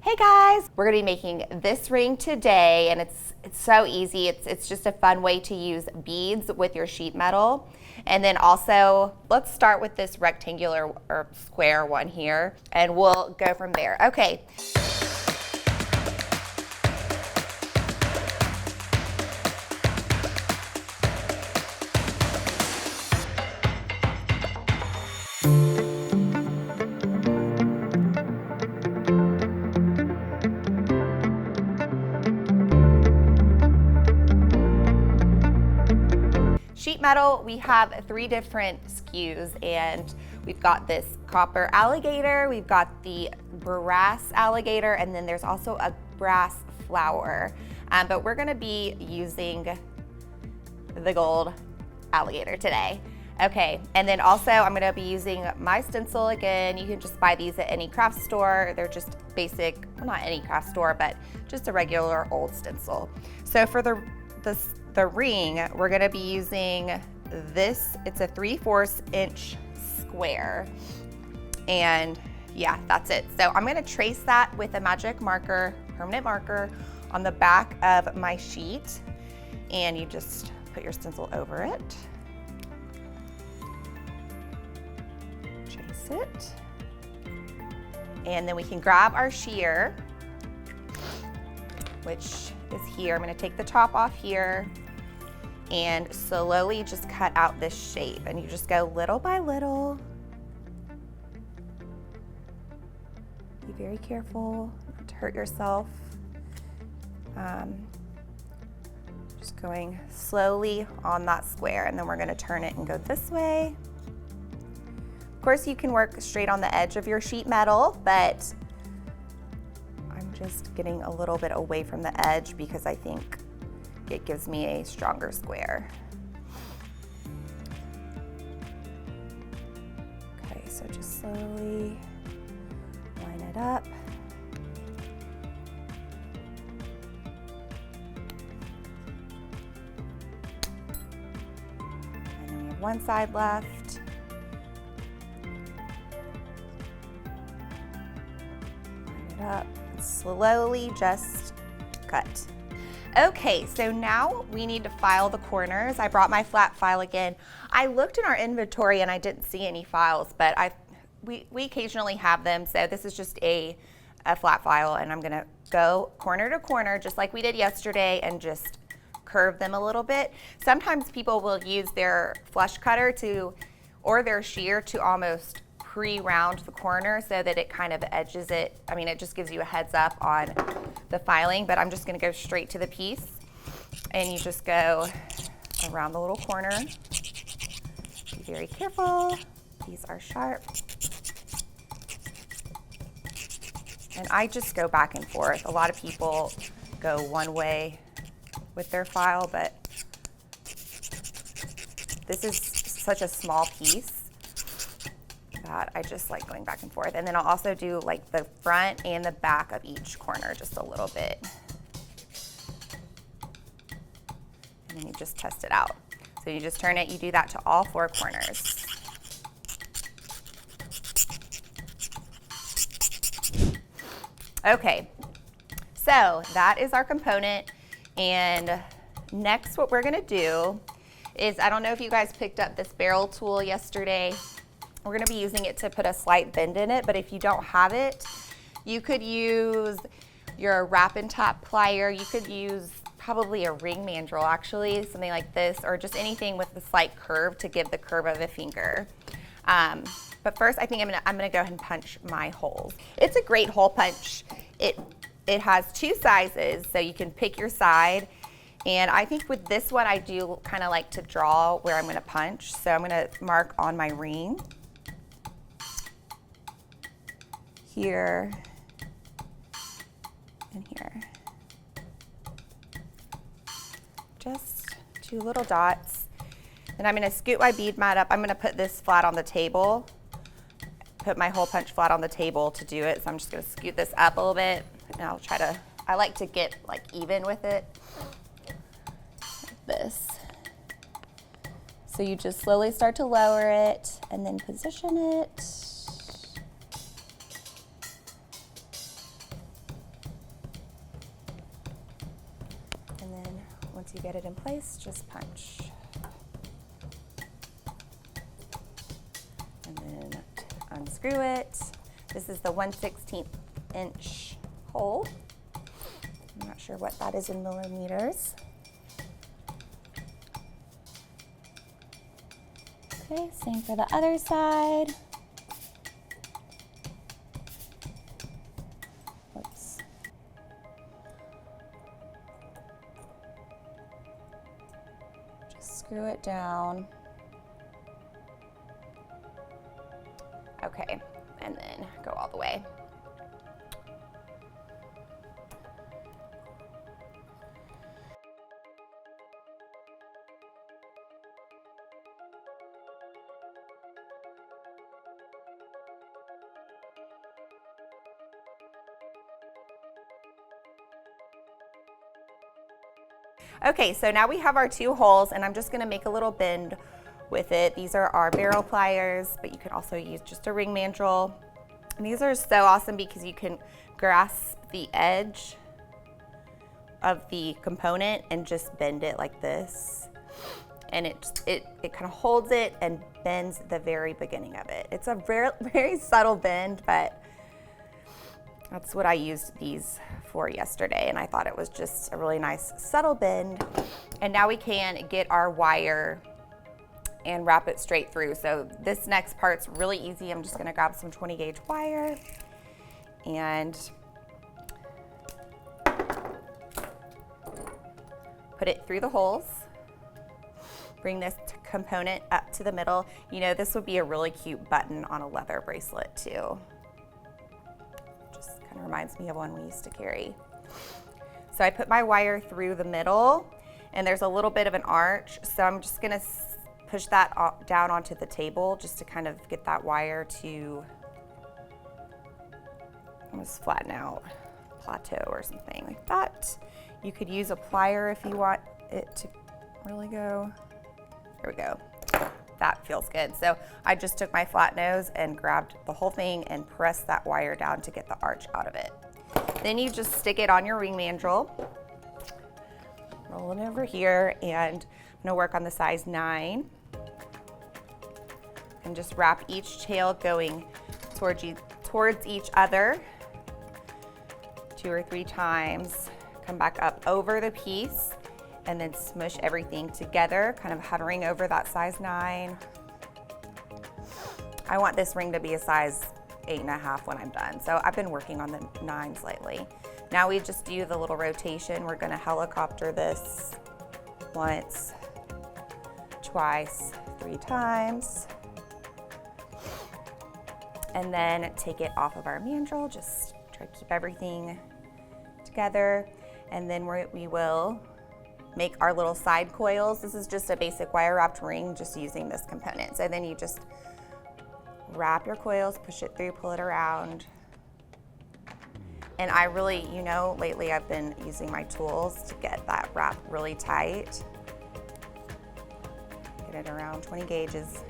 Hey guys, we're gonna be making this ring today, and it's so easy. It's just a fun way to use beads with your sheet metal. And then also, let's start with this rectangular or square one here, and we'll go from there. Okay. Sheet metal, we have 3 different SKUs, and we've got this copper alligator, we've got the brass alligator, and then there's also a brass flower. But we're gonna be using the gold alligator today. Okay, and then also I'm gonna be using my stencil again. You can just buy these at any craft store. They're just basic, well, not any craft store, but just a regular old stencil. So for the ring, we're gonna be using this. It's a 3/4 inch square. And yeah, that's it. So I'm gonna trace that with a magic marker, permanent marker, on the back of my sheet. And you just put your stencil over it. Trace it. And then we can grab our shear, which is here. I'm gonna take the top off here and slowly just cut out this shape, and you just go little by little. Be very careful not to hurt yourself. Just going slowly on that square, and then we're gonna turn it and go this way. Of course, you can work straight on the edge of your sheet metal, but I'm just getting a little bit away from the edge because I think it gives me a stronger square. Okay, so just slowly line it up. And then we have one side left. Line it up and slowly just cut. Okay, so now we need to file the corners. I brought my flat file again. I looked in our inventory and I didn't see any files, but we occasionally have them. So this is just a flat file, and I'm gonna go corner to corner just like we did yesterday and just curve them a little bit. Sometimes people will use their flush cutter or their shear to almost pre-round the corner so that it kind of edges it. I mean, it just gives you a heads up on the filing, but I'm just gonna go straight to the piece, and you just go around the little corner. Be very careful, these are sharp. And I just go back and forth. A lot of people go one way with their file, but this is such a small piece that I just like going back and forth. And then I'll also do like the front and the back of each corner just a little bit. And then you just test it out. So you just turn it, you do that to all 4 corners. Okay, so that is our component. And next what we're gonna do is, I don't know if you guys picked up this barrel tool yesterday. We're gonna be using it to put a slight bend in it, but if you don't have it, you could use your wrap and top plier. You could use probably a ring mandrel, actually, something like this, or just anything with a slight curve to give the curve of a finger. But first, I think I'm gonna go ahead and punch my holes. It's a great hole punch. It has 2 sizes, so you can pick your side. And I think with this one, I do kind of like to draw where I'm gonna punch. So I'm gonna mark on my ring here and here. Just 2 little dots. Then I'm gonna scoot my bead mat up. I'm gonna put this flat on the table, put my hole punch flat on the table to do it. So I'm just gonna scoot this up a little bit, and I'll try to, I like to get like even with it, like this. So you just slowly start to lower it and then position it. Once you get it in place, just punch. And then unscrew it. This is the 1/16 inch hole. I'm not sure what that is in millimeters. Okay, same for the other side. Oops. Just screw it down. Okay, and then go all the way. Okay, so now we have our 2 holes, and I'm just gonna make a little bend with it. These are our barrel pliers, but you can also use just a ring mandrel. And these are so awesome because you can grasp the edge of the component and just bend it like this. And it kind of holds it and bends the very beginning of it. It's a very subtle bend, but that's what I used these for yesterday, and I thought it was just a really nice subtle bend. And now we can get our wire and wrap it straight through. So this next part's really easy. I'm just gonna grab some 20 gauge wire and put it through the holes. Bring this component up to the middle. You know, this would be a really cute button on a leather bracelet too. Kind of reminds me of one we used to carry. So I put my wire through the middle, and there's a little bit of an arch, so I'm just gonna push that down onto the table just to kind of get that wire to almost flatten out, plateau or something like that. You could use a plier if you want it to really go. There we go. That feels good. So I just took my flat nose and grabbed the whole thing and pressed that wire down to get the arch out of it. Then you just stick it on your ring mandrel, roll it over here, and I'm gonna work on the size 9. And just wrap each tail going towards each other 2 or 3 times. Come back up over the piece, and then smush everything together, kind of hovering over that size 9. I want this ring to be a size 8.5 when I'm done. So I've been working on the 9s lately. Now we just do the little rotation. We're gonna helicopter this once, twice, 3 times. And then take it off of our mandrel. Just try to keep everything together. And then we will make our little side coils. This is just a basic wire wrapped ring, just using this component. So then you just wrap your coils, push it through, pull it around. And I really, you know, lately I've been using my tools to get that wrap really tight. Get it around 20 gauges.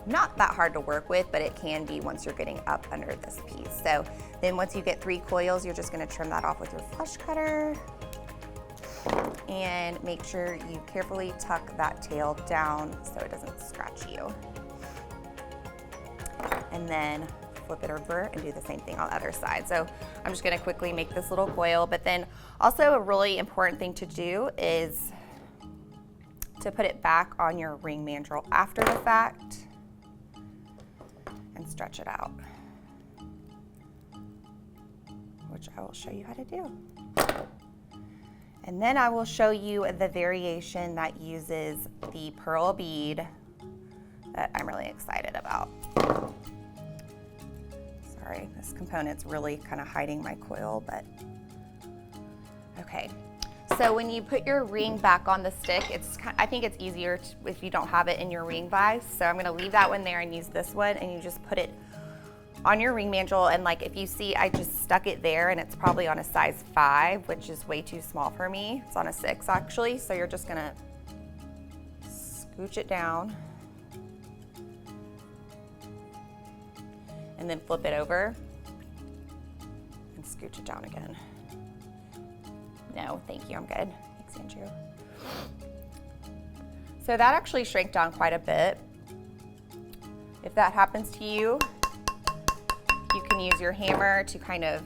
Not that hard to work with, but it can be once you're getting up under this piece. So then once you get 3 coils, you're just gonna trim that off with your flush cutter. And make sure you carefully tuck that tail down so it doesn't scratch you. And then flip it over and do the same thing on the other side. So I'm just gonna quickly make this little coil, but then also a really important thing to do is to put it back on your ring mandrel after the fact and stretch it out, which I will show you how to do. And then I will show you the variation that uses the pearl bead that I'm really excited about. Sorry, this component's really kind of hiding my coil, but okay. So when you put your ring back on the stick, I think it's easier if you don't have it in your ring vise. So I'm gonna leave that one there and use this one, and you just put it on your ring mandrel. And like if you see, I just stuck it there, and it's probably on a size 5, which is way too small for me. It's on a 6 actually. So you're just gonna scooch it down and then flip it over and scooch it down again. No, thank you, I'm good. Thanks, Andrew. So that actually shrank down quite a bit. If that happens to you, you can use your hammer to kind of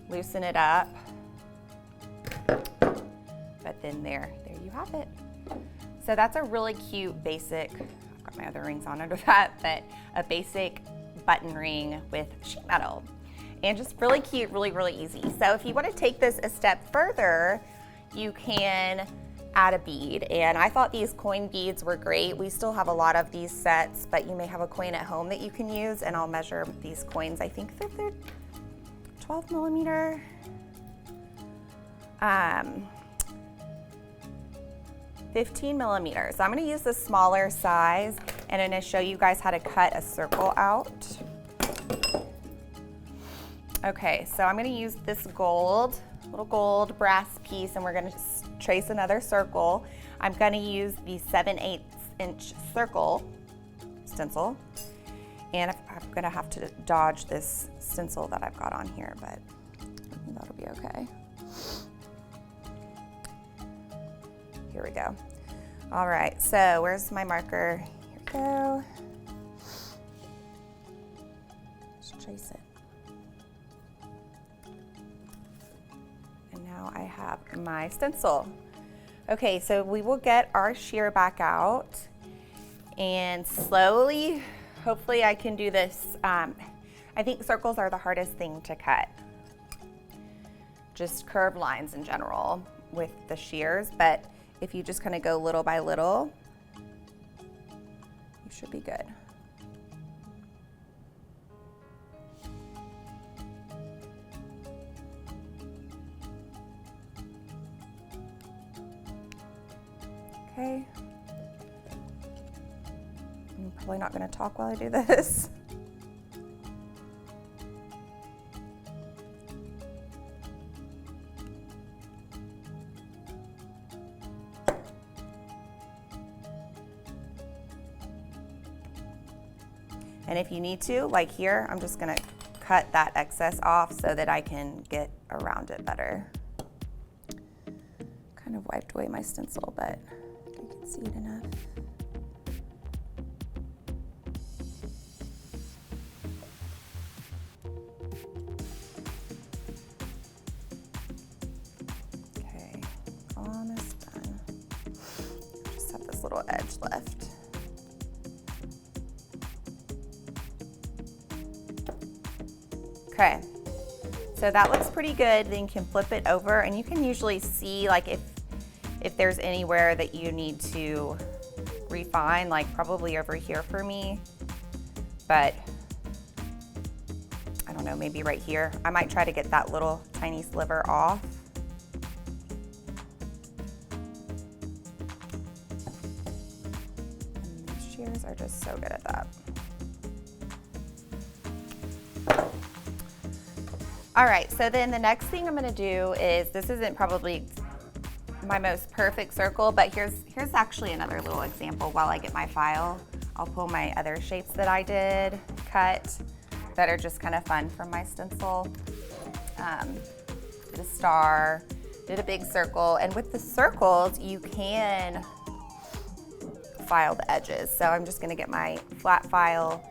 loosen it up. But then there you have it. So that's a really cute basic, I've got my other rings on under that, but a basic button ring with sheet metal. And just really cute, really, really easy. So if you want to take this a step further, you can add a bead. And I thought these coin beads were great. We still have a lot of these sets, but you may have a coin at home that you can use, and I'll measure these coins. I think that they're 12 millimeter. 15 millimeters. So I'm gonna use the smaller size, and I'm gonna show you guys how to cut a circle out. Okay, so I'm gonna use this little gold brass piece, and we're gonna just trace another circle. I'm gonna use the 7/8 inch circle stencil, and I'm gonna have to dodge this stencil that I've got on here, but I think that'll be okay. Here we go. All right, so where's my marker? Here we go. Let's trace it. And now I have my stencil. Okay, so we will get our shear back out and slowly, hopefully I can do this. I think circles are the hardest thing to cut. Just curved lines in general with the shears, but if you just kind of go little by little, you should be good. Okay. I'm probably not going to talk while I do this. And if you need to, like here, I'm just gonna cut that excess off so that I can get around it better. Kind of wiped away my stencil, but you can see it enough. Okay, almost done. Just have this little edge left. Okay, so that looks pretty good. Then you can flip it over, and you can usually see like if there's anywhere that you need to refine, like probably over here for me, but I don't know, maybe right here. I might try to get that little tiny sliver off. And these shears are just so good at that. All right, so then the next thing I'm gonna do is, this isn't probably my most perfect circle, but here's actually another little example while I get my file. I'll pull my other shapes that I did cut that are just kind of fun from my stencil. Did a star, did a big circle, and with the circles, you can file the edges. So I'm just gonna get my flat file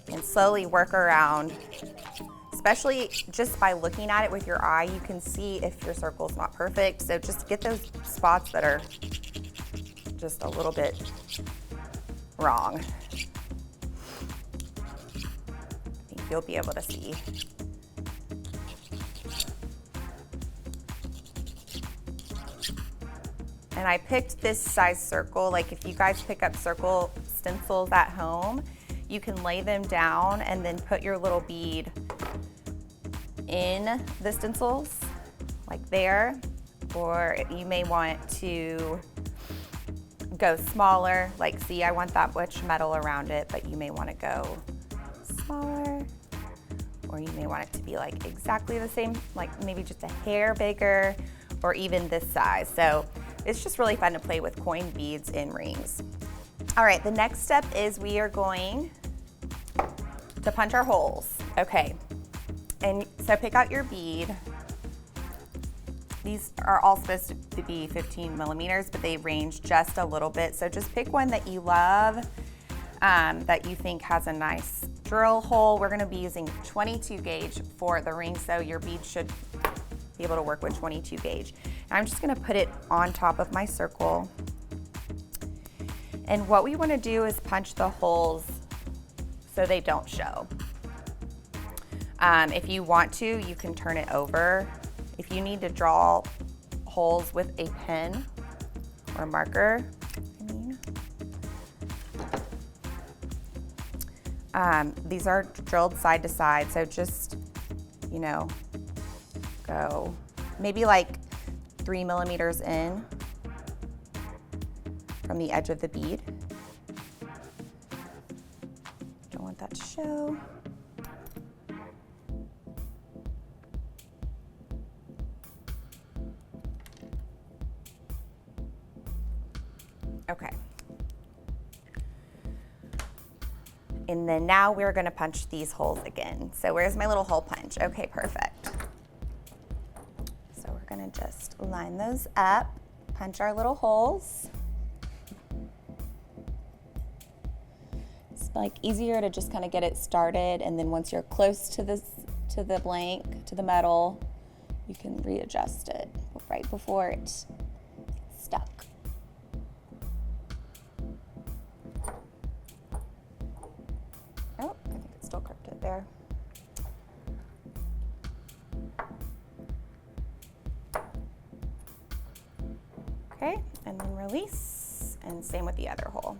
and slowly work around. Especially just by looking at it with your eye, you can see if your circle's not perfect. So just get those spots that are just a little bit wrong. I think you'll be able to see. And I picked this size circle. Like if you guys pick up circle stencils at home, you can lay them down and then put your little bead in the stencils, like there, or you may want to go smaller, like see, I want that much metal around it, but you may want to go smaller, or you may want it to be like exactly the same, like maybe just a hair bigger, or even this size. So it's just really fun to play with coin beads in rings. All right, the next step is we are going to punch our holes. Okay. And so pick out your bead. These are all supposed to be 15 millimeters, but they range just a little bit. So just pick one that you love, that you think has a nice drill hole. We're gonna be using 22 gauge for the ring, so your bead should be able to work with 22 gauge. And I'm just gonna put it on top of my circle. And what we wanna do is punch the holes so they don't show. If you want to, you can turn it over. If you need to draw holes with a pen or a marker, these are drilled side to side, so just, you know, go maybe like 3 millimeters in from the edge of the bead. Don't want that to show. Okay. And then now we're gonna punch these holes again. So where's my little hole punch? Okay, perfect. So we're gonna just line those up, punch our little holes. It's like easier to just kind of get it started, and then once you're close to the blank, to the metal, you can readjust it right before it's stuck. Oh, I think it's still crooked there. Okay, and then release, and same with the other hole.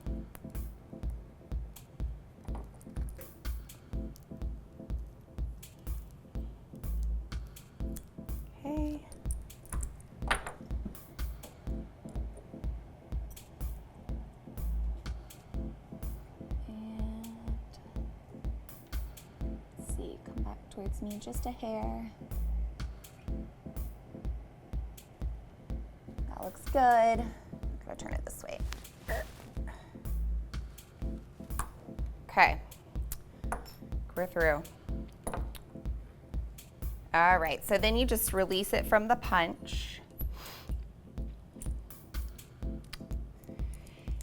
Okay. Towards me just a hair. That looks good. I'm gonna turn it this way. Okay, we're through. All right, so then you just release it from the punch.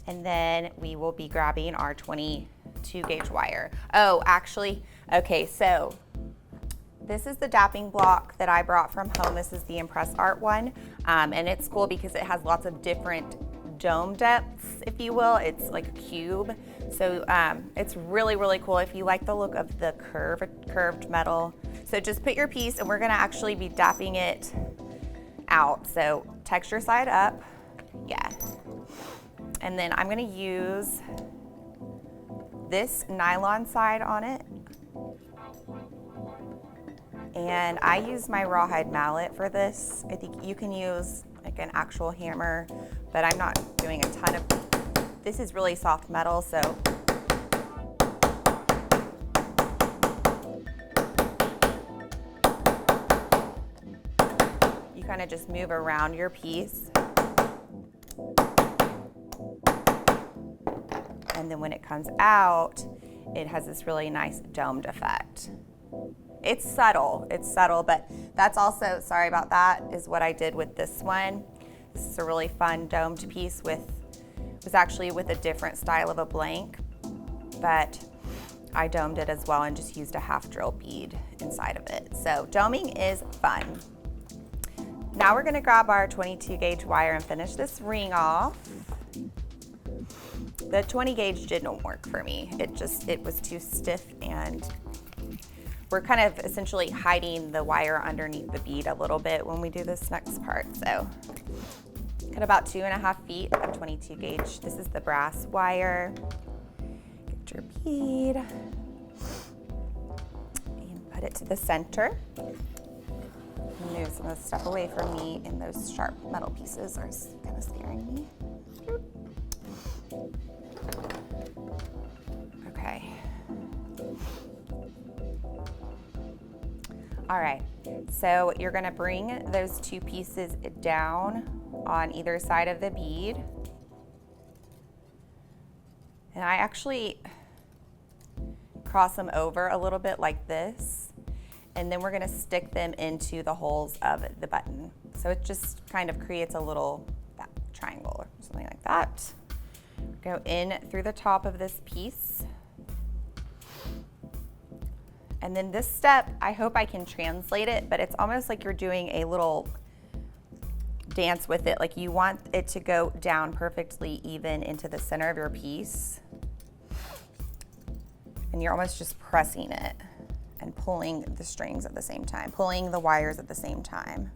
And then we will be grabbing our 22 gauge wire. Oh, actually, okay, so this is the dapping block that I brought from home. This is the Impress Art one, and it's cool because it has lots of different dome depths, if you will. It's like a cube, so it's really, really cool if you like the look of the curved metal. So just put your piece, and we're gonna actually be dapping it out. So texture side up, yeah. And then I'm gonna use this nylon side on it. And I use my rawhide mallet for this. I think you can use like an actual hammer, but I'm not doing a ton of, this is really soft metal, so. You kind of just move around your piece. And then when it comes out, it has this really nice domed effect. It's subtle, but that's also, sorry about that, is what I did with this one. This is a really fun domed piece it was actually with a different style of a blank, but I domed it as well and just used a half drill bead inside of it. So doming is fun. Now we're gonna grab our 22 gauge wire and finish this ring off. The 20 gauge didn't work for me. It was too stiff, and we're kind of essentially hiding the wire underneath the bead a little bit when we do this next part. So cut about 2.5 feet of 22 gauge. This is the brass wire. Get your bead and put it to the center. Move some of the stuff away from me, and those sharp metal pieces are kind of scaring me. Okay. All right, so you're gonna bring those two pieces down on either side of the bead. And I actually cross them over a little bit like this. and then we're gonna stick them into the holes of the button. So it just kind of creates a little triangle or something like that. Go in through the top of this piece. And then this step, I hope I can translate it, but it's almost like you're doing a little dance with it. Like you want it to go down perfectly even into the center of your piece. And you're almost just pressing it and pulling the strings at the same time, pulling the wires at the same time.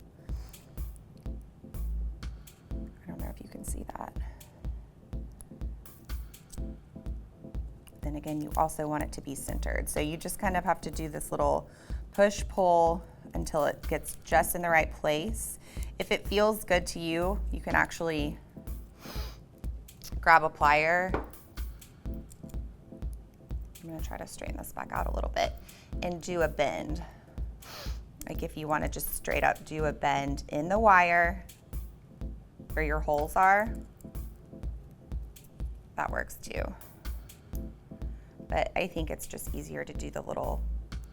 I don't know if you can see that. Then again, you also want it to be centered. So you just kind of have to do this little push-pull until it gets just in the right place. If it feels good to you, you can actually grab a plier. I'm gonna try to straighten this back out a little bit and do a bend. Like if you wanna just straight up do a bend in the wire where your holes are, that works too. But I think it's just easier to do the little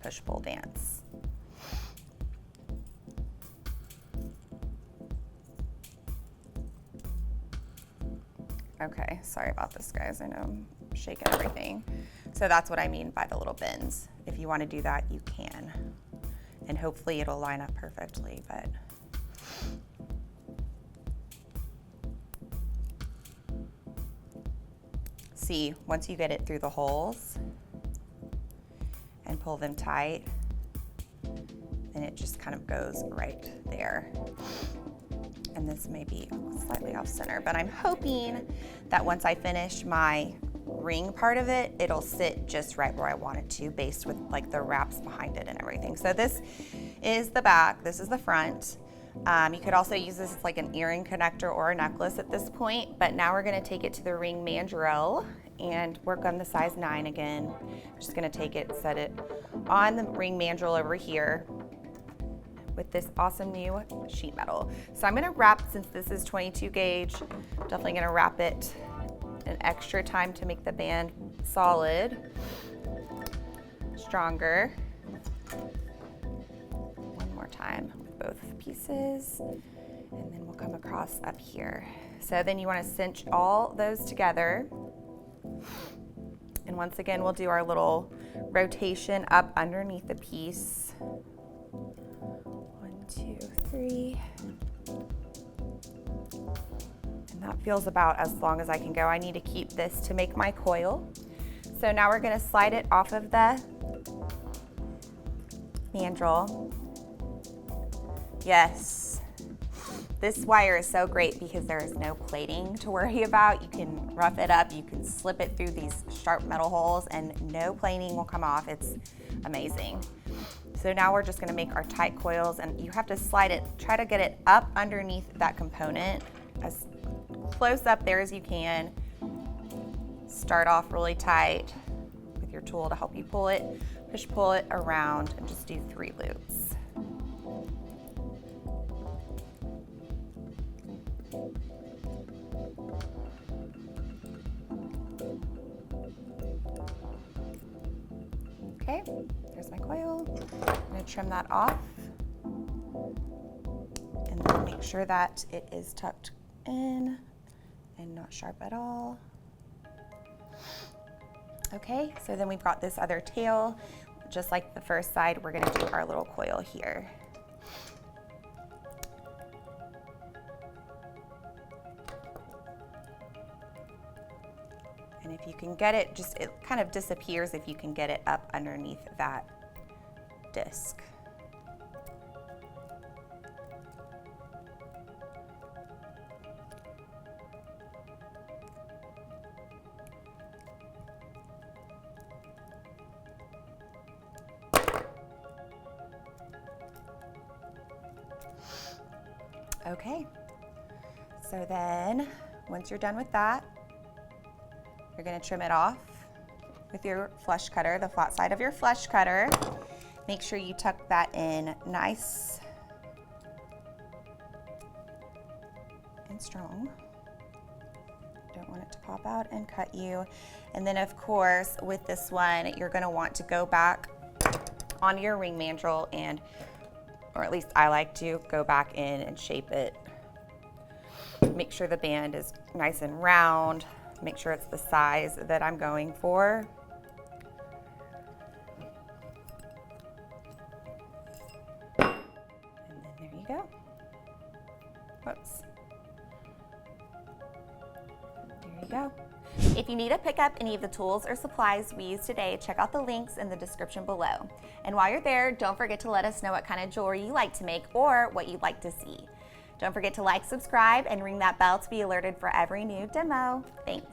push-pull dance. Okay, sorry about this, guys. I know I'm shaking everything. So that's what I mean by the little bends. If you want to do that, you can. And hopefully it'll line up perfectly, but. See, once you get it through the holes and pull them tight, then it just kind of goes right there. And this may be slightly off center, but I'm hoping that once I finish my ring part of it, it'll sit just right where I want it to, based with like the wraps behind it and everything. So this is the back, this is the front. You could also use this as like an earring connector or a necklace at this point, but now we're gonna take it to the ring mandrel and work on the size 9 again. I'm just gonna take it, set it on the ring mandrel over here with this awesome new sheet metal. So I'm gonna wrap, since this is 22 gauge, definitely gonna wrap it an extra time to make the band solid, stronger. One more time with both pieces, and then we'll come across up here. So then you wanna cinch all those together. And once again, we'll do our little rotation up underneath the piece. 1, 2, 3. And that feels about as long as I can go. I need to keep this to make my coil. So now we're gonna slide it off of the mandrel. Yes. This wire is so great because there is no plating to worry about. You can rough it up, you can slip it through these sharp metal holes and no plating will come off. It's amazing. So now we're just gonna make our tight coils, and you have to slide it, try to get it up underneath that component as close up there as you can. Start off really tight with your tool to help you pull it, pull it around, and just do 3 loops. Okay, there's my coil. I'm gonna trim that off and then make sure that it is tucked in and not sharp at all. Okay, so then we've got this other tail. Just like the first side, we're gonna do our little coil here. And if you can get it, it kind of disappears if you can get it up underneath that disc. Okay, so then once you're done with that, you're gonna trim it off with your flush cutter, the flat side of your flush cutter. Make sure you tuck that in nice and strong. Don't want it to pop out and cut you. And then of course, with this one, you're gonna want to go back onto your ring mandrel, and, or at least I like to, go back in and shape it. Make sure the band is nice and round. Make sure it's the size that I'm going for. And then there you go. Whoops. There you go. If you need to pick up any of the tools or supplies we used today, check out the links in the description below. And while you're there, don't forget to let us know what kind of jewelry you like to make or what you'd like to see. Don't forget to like, subscribe, and ring that bell to be alerted for every new demo. Thanks.